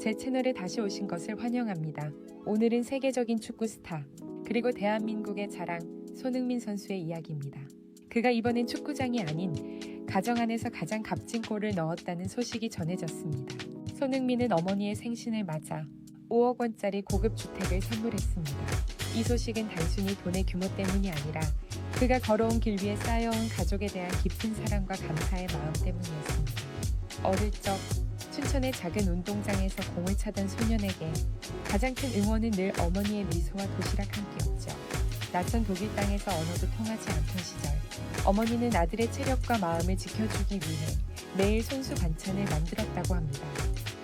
제 채널에 다시 오신 것을 환영합니다. 오늘은 세계적인 축구 스타, 그리고 대한민국의 자랑 손흥민 선수의 이야기입니다. 그가 이번엔 축구장이 아닌 가정 안에서 가장 값진 골을 넣었다는 소식이 전해졌습니다. 손흥민은 어머니의 생신을 맞아 5억 원짜리 고급 주택을 선물했습니다. 이 소식은 단순히 돈의 규모 때문이 아니라 그가 걸어온 길 위에 쌓여온 가족에 대한 깊은 사랑과 감사의 마음 때문이었습니다. 어릴 적 춘천의 작은 운동장에서 공을 차던 소년에게 가장 큰 응원은 늘 어머니의 미소와 도시락 한 끼였죠. 낯선 독일 땅에서 언어도 통하지 않던 시절, 어머니는 아들의 체력과 마음을 지켜주기 위해 매일 손수 반찬을 만들었다고 합니다.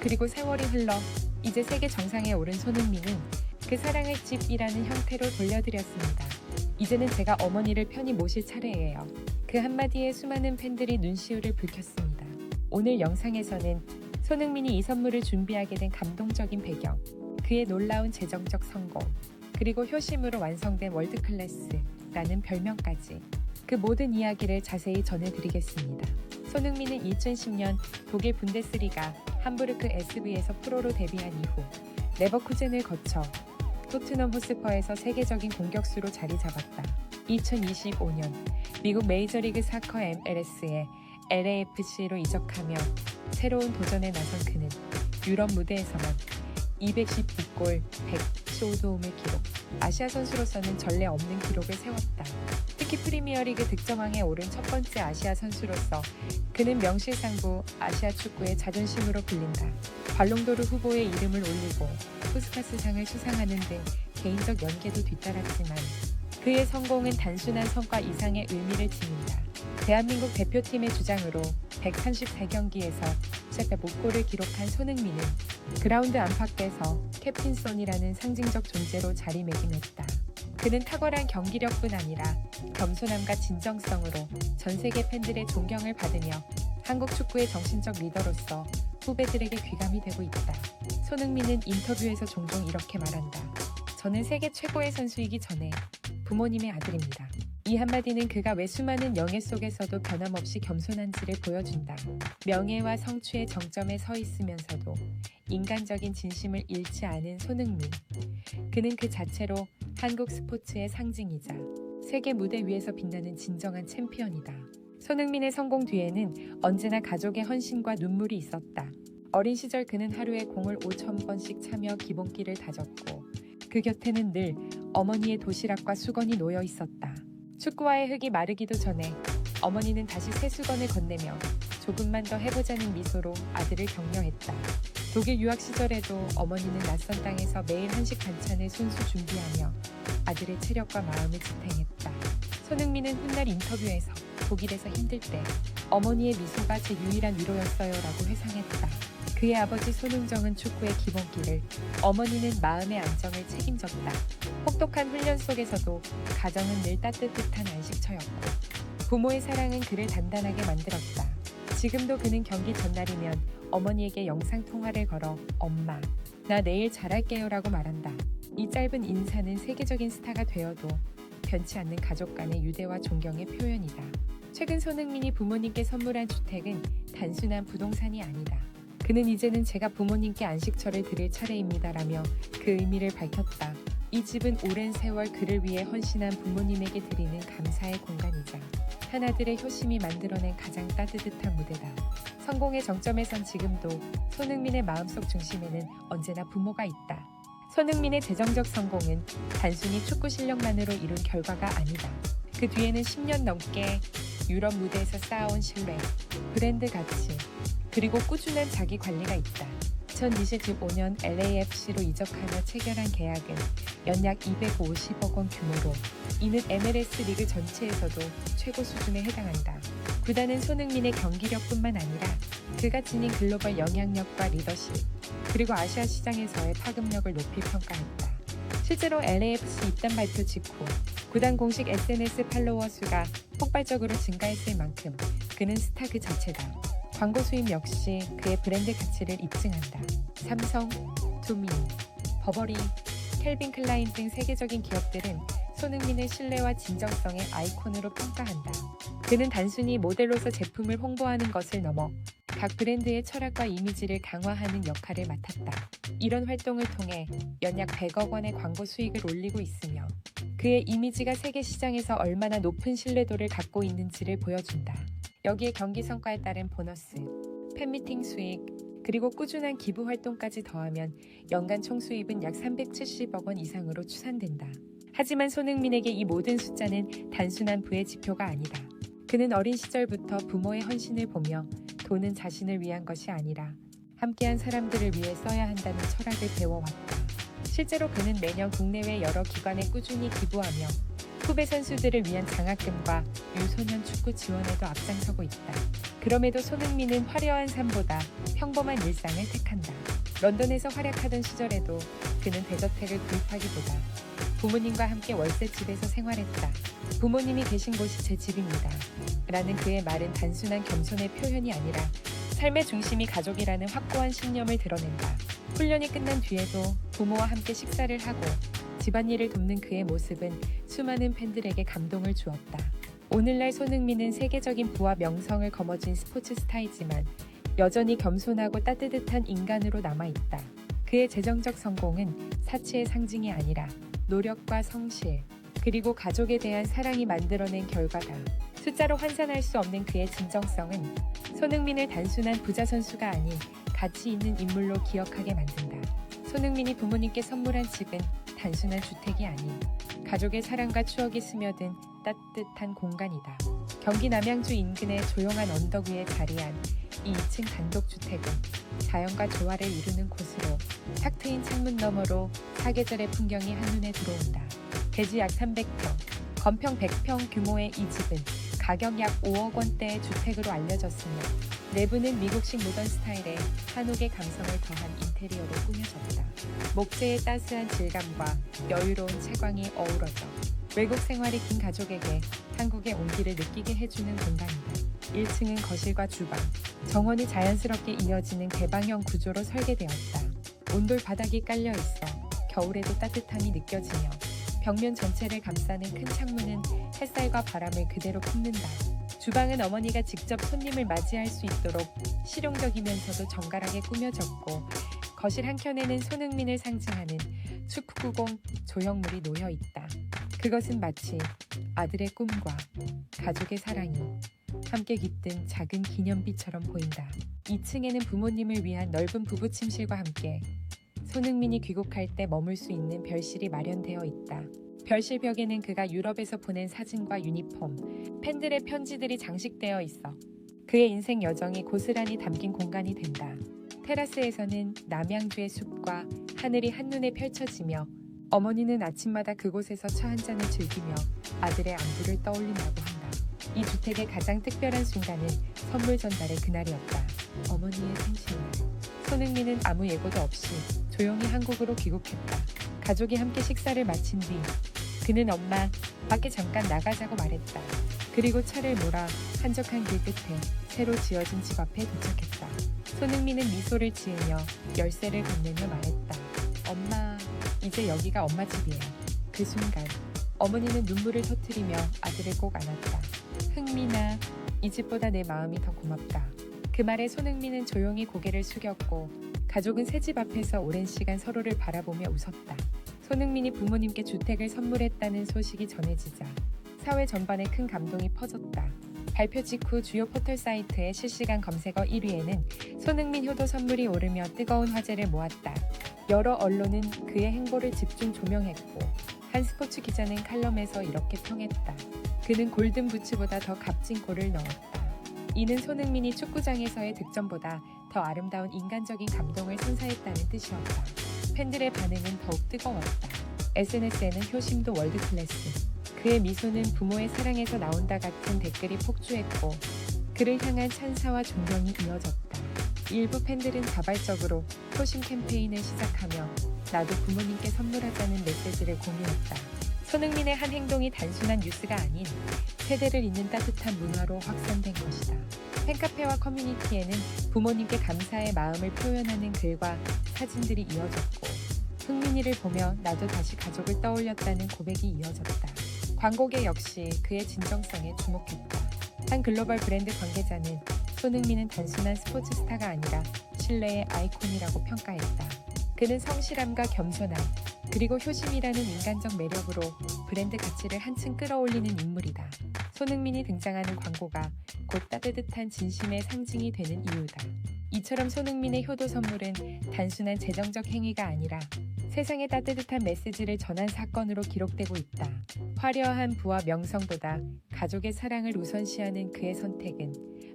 그리고 세월이 흘러 이제 세계 정상에 오른 손흥민은 그 사랑을 집이라는 형태로 돌려드렸습니다. 이제는 제가 어머니를 편히 모실 차례예요. 그 한마디에 수많은 팬들이 눈시울을 붉혔습니다. 오늘 영상에서는 손흥민이 이 선물을 준비하게 된 감동적인 배경, 그의 놀라운 재정적 성공, 그리고 효심으로 완성된 월드클래스라는 별명까지 그 모든 이야기를 자세히 전해드리겠습니다. 손흥민은 2010년 독일 분데스리가 함부르크 SV에서 프로로 데뷔한 이후 레버쿠젠을 거쳐 토트넘 호스퍼에서 세계적인 공격수로 자리 잡았다. 2025년 미국 메이저리그 사커 MLS에 LAFC로 이적하며 새로운 도전에 나선 그는 유럽 무대에서만 219골 115도움을 기록, 아시아 선수로서는 전례 없는 기록을 세웠다. 특히 프리미어리그 득점왕에 오른 첫 번째 아시아 선수로서 그는 명실상부 아시아 축구의 자존심으로 불린다. 발롱도르 후보에 이름을 올리고 푸스카스상을 수상하는 등 개인적 연계도 뒤따랐지만 그의 성공은 단순한 성과 이상의 의미를 지닌다. 대한민국 대표팀의 주장으로 133경기에서 15골을 기록한 손흥민은 그라운드 안팎에서 캡틴손이라는 상징적 존재로 자리매김했다. 그는 탁월한 경기력뿐 아니라 겸손함과 진정성으로 전 세계 팬들의 존경을 받으며 한국 축구의 정신적 리더로서 후배들에게 귀감이 되고 있다. 손흥민은 인터뷰에서 종종 이렇게 말한다. 저는 세계 최고의 선수이기 전에 부모님의 아들입니다. 이 한마디는 그가 왜 수많은 영예 속에서도 변함없이 겸손한지를 보여준다. 명예와 성취의 정점에 서 있으면서도 인간적인 진심을 잃지 않은 손흥민. 그는 그 자체로 한국 스포츠의 상징이자 세계 무대 위에서 빛나는 진정한 챔피언이다. 손흥민의 성공 뒤에는 언제나 가족의 헌신과 눈물이 있었다. 어린 시절 그는 하루에 공을 5,000번씩 차며 기본기를 다졌고 그 곁에는 늘 어머니의 도시락과 수건이 놓여 있었다. 축구화의 흙이 마르기도 전에 어머니는 다시 새 수건을 건네며 조금만 더 해보자는 미소로 아들을 격려했다. 독일 유학 시절에도 어머니는 낯선 땅에서 매일 한식 반찬을 손수 준비하며 아들의 체력과 마음을 지탱했다. 손흥민은 훗날 인터뷰에서 독일에서 힘들 때 어머니의 미소가 제 유일한 위로였어요 라고 회상했다. 그의 아버지 손흥정은 축구의 기본기를, 어머니는 마음의 안정을 책임졌다. 혹독한 훈련 속에서도 가정은 늘 따뜻한 안식처였고 부모의 사랑은 그를 단단하게 만들었다. 지금도 그는 경기 전날이면 어머니에게 영상통화를 걸어 엄마, 나 내일 잘할게요 라고 말한다. 이 짧은 인사는 세계적인 스타가 되어도 변치 않는 가족 간의 유대와 존경의 표현이다. 최근 손흥민이 부모님께 선물한 주택은 단순한 부동산이 아니다. 그는 이제는 제가 부모님께 안식처를 드릴 차례입니다 라며 그 의미를 밝혔다. 이 집은 오랜 세월 그를 위해 헌신한 부모님에게 드리는 감사의 공간이자 한 아들의 효심이 만들어낸 가장 따뜻한 무대다. 성공의 정점에 선 지금도 손흥민의 마음속 중심에는 언제나 부모가 있다. 손흥민의 재정적 성공은 단순히 축구 실력만으로 이룬 결과가 아니다. 그 뒤에는 10년 넘게 유럽 무대에서 쌓아온 신뢰, 브랜드 가치, 그리고 꾸준한 자기 관리가 있다. 2025년 LAFC로 이적하며 체결한 계약은 연약 250억 원 규모로 이는 MLS 리그 전체에서도 최고 수준에 해당한다. 구단은 손흥민의 경기력뿐만 아니라 그가 지닌 글로벌 영향력과 리더십, 그리고 아시아 시장에서의 파급력을 높이 평가했다. 실제로 LAFC 입단 발표 직후 구단 공식 SNS 팔로워 수가 폭발적으로 증가했을 만큼 그는 스타 그 자체다. 광고 수입 역시 그의 브랜드 가치를 입증한다. 삼성, 투미, 버버리, 캘빈 클라인 등 세계적인 기업들은 손흥민의 신뢰와 진정성의 아이콘으로 평가한다. 그는 단순히 모델로서 제품을 홍보하는 것을 넘어 각 브랜드의 철학과 이미지를 강화하는 역할을 맡았다. 이런 활동을 통해 연약 100억 원의 광고 수익을 올리고 있으며 그의 이미지가 세계 시장에서 얼마나 높은 신뢰도를 갖고 있는지를 보여준다. 여기에 경기 성과에 따른 보너스, 팬미팅 수익, 그리고 꾸준한 기부 활동까지 더하면 연간 총 수입은 약 370억 원 이상으로 추산된다. 하지만 손흥민에게 이 모든 숫자는 단순한 부의 지표가 아니다. 그는 어린 시절부터 부모의 헌신을 보며 돈은 자신을 위한 것이 아니라 함께한 사람들을 위해 써야 한다는 철학을 배워왔다. 실제로 그는 매년 국내외 여러 기관에 꾸준히 기부하며 후배 선수들을 위한 장학금과 유소년 축구 지원에도 앞장서고 있다. 그럼에도 손흥민은 화려한 삶보다 평범한 일상을 택한다. 런던에서 활약하던 시절에도 그는 대저택을 구입하기보다 부모님과 함께 월세집에서 생활했다. 부모님이 계신 곳이 제 집입니다. 라는 그의 말은 단순한 겸손의 표현이 아니라 삶의 중심이 가족이라는 확고한 신념을 드러낸다. 훈련이 끝난 뒤에도 부모와 함께 식사를 하고 집안일을 돕는 그의 모습은 수많은 팬들에게 감동을 주었다. 오늘날 손흥민은 세계적인 부와 명성을 거머쥔 스포츠 스타이지만 여전히 겸손하고 따뜻한 인간으로 남아있다. 그의 재정적 성공은 사치의 상징이 아니라 노력과 성실, 그리고 가족에 대한 사랑이 만들어낸 결과다. 숫자로 환산할 수 없는 그의 진정성은 손흥민을 단순한 부자 선수가 아닌 가치 있는 인물로 기억하게 만든다. 손흥민이 부모님께 선물한 집은 단순한 주택이 아닌 가족의 사랑과 추억이 스며든 따뜻한 공간이다. 경기 남양주 인근의 조용한 언덕 위에 자리한 이 2층 단독주택은 자연과 조화를 이루는 곳으로 탁 트인 창문 너머로 사계절의 풍경이 한눈에 들어온다. 대지 약 300평, 건평 100평 규모의 이 집은 가격 약 5억 원대의 주택으로 알려졌으며 내부는 미국식 모던 스타일의 한옥의 감성을 더한 인테리어로 꾸며졌다. 목재의 따스한 질감과 여유로운 채광이 어우러져 외국 생활이 긴 가족에게 한국의 온기를 느끼게 해주는 공간이다. 1층은 거실과 주방, 정원이 자연스럽게 이어지는 개방형 구조로 설계되었다. 온돌 바닥이 깔려 있어 겨울에도 따뜻함이 느껴지며 벽면 전체를 감싸는 큰 창문은 햇살과 바람을 그대로 품는다. 주방은 어머니가 직접 손님을 맞이할 수 있도록 실용적이면서도 정갈하게 꾸며졌고 거실 한켠에는 손흥민을 상징하는 축구공 조형물이 놓여 있다. 그것은 마치 아들의 꿈과 가족의 사랑이 함께 깃든 작은 기념비처럼 보인다. 2층에는 부모님을 위한 넓은 부부 침실과 함께 손흥민이 귀국할 때 머물 수 있는 별실이 마련되어 있다. 별실 벽에는 그가 유럽에서 보낸 사진과 유니폼, 팬들의 편지들이 장식되어 있어 그의 인생 여정이 고스란히 담긴 공간이 된다. 테라스에서는 남양주의 숲과 하늘이 한눈에 펼쳐지며 어머니는 아침마다 그곳에서 차 한 잔을 즐기며 아들의 안부를 떠올린다고 한다. 이 주택의 가장 특별한 순간은 선물 전달의 그날이었다. 어머니의 생신날. 손흥민은 아무 예고도 없이 조용히 한국으로 귀국했다. 가족이 함께 식사를 마친 뒤 그는 엄마, 밖에 잠깐 나가자고 말했다. 그리고 차를 몰아 한적한 길 끝에 새로 지어진 집 앞에 도착했다. 손흥민은 미소를 지으며 열쇠를 건네며 말했다. 엄마, 이제 여기가 엄마 집이에요. 그 순간 어머니는 눈물을 터뜨리며 아들을 꼭 안았다. 흥민아, 이 집보다 내 마음이 더 고맙다. 그 말에 손흥민은 조용히 고개를 숙였고 가족은 새 집 앞에서 오랜 시간 서로를 바라보며 웃었다. 손흥민이 부모님께 주택을 선물했다는 소식이 전해지자 사회 전반에 큰 감동이 퍼졌다. 발표 직후 주요 포털 사이트의 실시간 검색어 1위에는 손흥민 효도 선물이 오르며 뜨거운 화제를 모았다. 여러 언론은 그의 행보를 집중 조명했고 한 스포츠 기자는 칼럼에서 이렇게 평했다. 그는 골든 부츠보다 더 값진 골을 넣었다. 이는 손흥민이 축구장에서의 득점보다 더 아름다운 인간적인 감동을 선사했다는 뜻이었다. 팬들의 반응은 더욱 뜨거웠다. SNS에는 효심도 월드클래스, 그의 미소는 부모의 사랑에서 나온다 같은 댓글이 폭주했고 그를 향한 찬사와 존경이 이어졌다. 일부 팬들은 자발적으로 효심 캠페인을 시작하며 나도 부모님께 선물하자는 메시지를 공유했다. 손흥민의 한 행동이 단순한 뉴스가 아닌 세대를 잇는 따뜻한 문화로 확산된 것이다. 팬카페와 커뮤니티에는 부모님께 감사의 마음을 표현하는 글과 사진들이 이어졌고 흥민이를 보며 나도 다시 가족을 떠올렸다는 고백이 이어졌다. 광고계 역시 그의 진정성에 주목했다. 한 글로벌 브랜드 관계자는 손흥민은 단순한 스포츠 스타가 아니라 신뢰의 아이콘이라고 평가했다. 그는 성실함과 겸손함, 그리고 효심이라는 인간적 매력으로 브랜드 가치를 한층 끌어올리는 인물이다. 손흥민이 등장하는 광고가 곧 따뜻한 진심의 상징이 되는 이유다. 이처럼 손흥민의 효도 선물은 단순한 재정적 행위가 아니라 세상에 따뜻한 메시지를 전한 사건으로 기록되고 있다. 화려한 부와 명성보다 가족의 사랑을 우선시하는 그의 선택은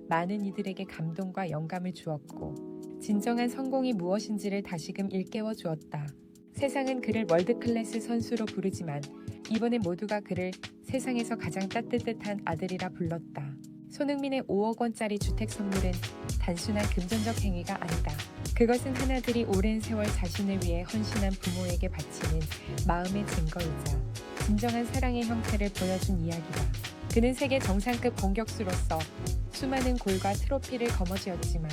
많은 이들에게 감동과 영감을 주었고, 진정한 성공이 무엇인지를 다시금 일깨워 주었다. 세상은 그를 월드클래스 선수로 부르지만 이번엔 모두가 그를 세상에서 가장 따뜻한 아들이라 불렀다. 손흥민의 5억 원짜리 주택 선물은 단순한 금전적 행위가 아니다. 그것은 하나들이 오랜 세월 자신을 위해 헌신한 부모에게 바치는 마음의 증거이자 진정한 사랑의 형태를 보여준 이야기다. 그는 세계 정상급 공격수로서 수많은 골과 트로피를 거머쥐었지만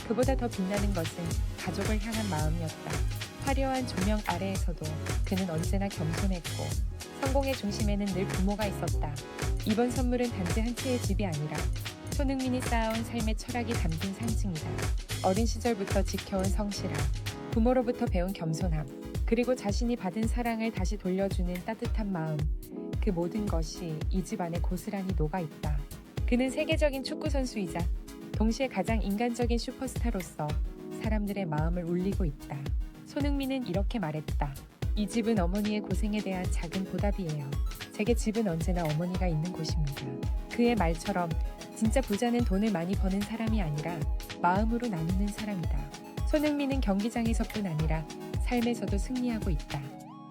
그보다 더 빛나는 것은 가족을 향한 마음이었다. 화려한 조명 아래에서도 그는 언제나 겸손했고, 성공의 중심에는 늘 부모가 있었다. 이번 선물은 단지 한 채의 집이 아니라 손흥민이 쌓아온 삶의 철학이 담긴 상징이다. 어린 시절부터 지켜온 성실함, 부모로부터 배운 겸손함, 그리고 자신이 받은 사랑을 다시 돌려주는 따뜻한 마음, 그 모든 것이 이 집 안에 고스란히 녹아있다. 그는 세계적인 축구 선수이자 동시에 가장 인간적인 슈퍼스타로서 사람들의 마음을 울리고 있다. 손흥민은 이렇게 말했다. 이 집은 어머니의 고생에 대한 작은 보답이에요. 제게 집은 언제나 어머니가 있는 곳입니다. 그의 말처럼 진짜 부자는 돈을 많이 버는 사람이 아니라 마음으로 나누는 사람이다. 손흥민은 경기장에서뿐 아니라 삶에서도 승리하고 있다.